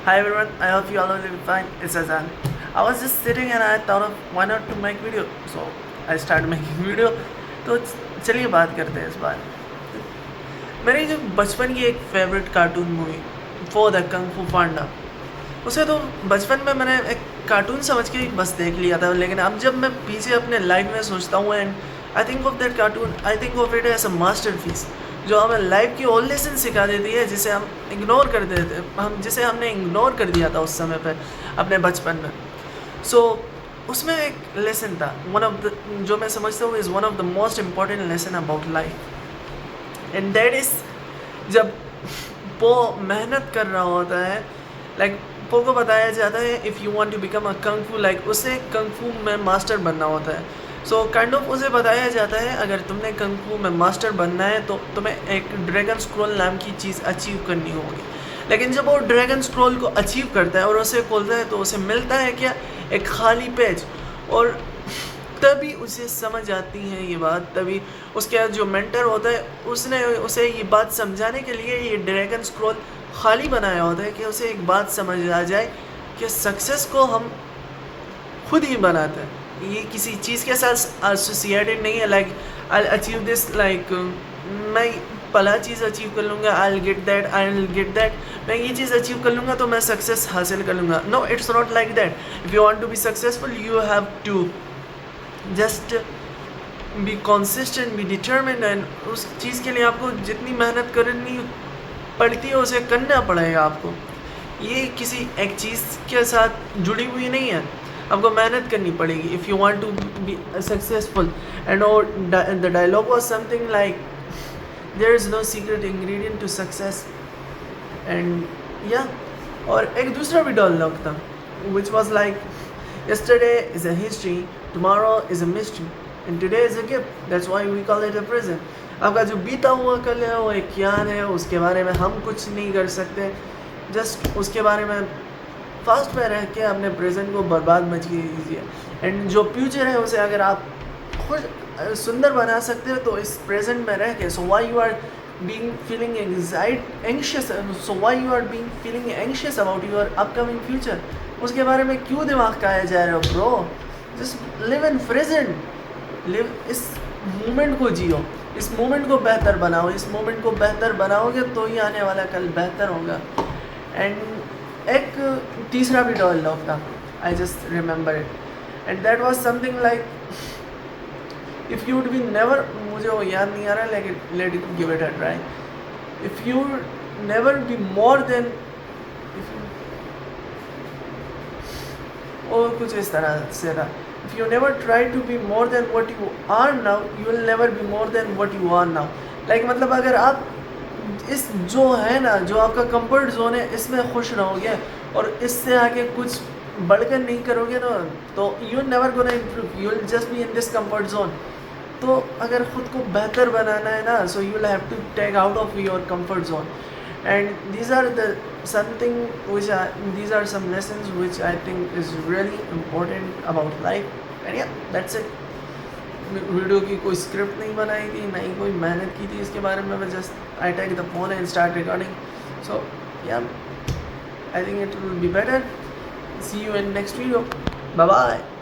Hi everyone, I hope you all are doing fine. It's Azan. I was just sitting and I thought of why not to make video. So I started making video. तो चलिए बात करते हैं इस बार. मेरी जो बचपन की एक फेवरेट कार्टून मूवी वो द कंग फू पांडा. उसे तो बचपन में मैंने एक कार्टून समझ के बस देख लिया था, लेकिन अब जब मैं पीछे अपने लाइफ में सोचता हूँ and I think of that cartoon, I think of it as a masterpiece जो हमें लाइफ की ऑल लेसन सिखा देती है, जिसे हम इग्नोर कर देते जिसे हमने इग्नोर कर दिया था उस समय पे अपने बचपन में. सो उसमें एक लेसन था, वन ऑफ द जो मैं समझता हूँ is one of the most important lesson about life, and that is जब वो मेहनत कर रहा होता है. लाइक पो को बताया जाता है if you want to become a kung fu, like उसे कंग फू में मास्टर बनना होता है. सो काइंड ऑफ उसे बताया जाता है अगर तुमने कंग फू में मास्टर बनना है तो तुम्हें एक ड्रैगन स्क्रॉल नाम की चीज़ अचीव करनी होगी. लेकिन जब वो ड्रैगन स्क्रॉल को अचीव करता है और उसे खोलता है तो उसे मिलता है क्या, एक खाली पेज. और तभी उसे समझ आती है ये बात, तभी उसके जो मेंटर होता है उसने उसे ये बात समझाने के लिए ये ड्रैगन स्क्रॉल खाली बनाया होता है कि उसे एक बात समझ आ जाए कि सक्सेस को हम खुद ही बनाते हैं, ये किसी चीज़ के साथ एसोसिएटेड नहीं है. Like I achieve this, like मैं पला चीज़ अचीव कर लूँगा, आई विल गेट दैट, मैं ये चीज़ अचीव कर लूँगा तो मैं सक्सेस हासिल कर लूँगा. No, it's not like that. If you want to be successful you have to just be consistent, be determined, and उस चीज़ के लिए आपको जितनी मेहनत करनी पड़ती है उसे करना पड़ेगा आपको. ये किसी एक चीज़ के साथ जुड़ी हुई नहीं है, आपको मेहनत करनी पड़ेगी if you want to be successful. And और the dialogue was something like there is no secret ingredient to success. And yeah और एक दूसरा भी डायलॉग था which was like yesterday is a history, tomorrow is a mystery, and today is a gift, that's why we call it a present. आपका जो बीता हुआ कल है वो एक ज्ञान है, उसके बारे में हम कुछ नहीं कर सकते, जस्ट उसके बारे में फास्ट में रह के अपने प्रेजेंट को बर्बाद मच कीजिए. एंड जो फ्यूचर है उसे अगर आप खुद सुंदर बना सकते हो तो इस प्रेजेंट में रह के. So why you are being feeling anxious, so why you are being feeling anxious about your upcoming future, उसके बारे में क्यों दिमाग खाया जा रहा है bro. Just live in present, live इस मोमेंट को जियो, इस मोमेंट को बेहतर बनाओ. इस मोमेंट को बेहतर बनाओगे तो ही आने वाला कल बेहतर होगा. एंड एक तीसरा भी डायलॉग था, I just remember it, and that was something like if you would be never, मुझे वो याद नहीं आ रहा लेकिन let it give it a try. If you never be more than, और कुछ इस तरह से था. If you never try to be more than what you are now you will never be more than what you are now. Like मतलब अगर आप इस जो है ना, जो आपका कंफर्ट जोन है इसमें खुश रहोगे और इससे आगे कुछ बढ़कर नहीं करोगे ना तो you never gonna improve, you will just be in this comfort zone. तो अगर ख़ुद को बेहतर बनाना है ना, so you will have to take out of your comfort zone. And these are some lessons which I think is really important about life. And yeah, that's it. Video की कोई स्क्रिप्ट नहीं बनाई थी, ना ही कोई मेहनत की थी इसके बारे में, मैं just I take the phone and start recording. So yeah I think it will be better. See you in next video. Bye bye.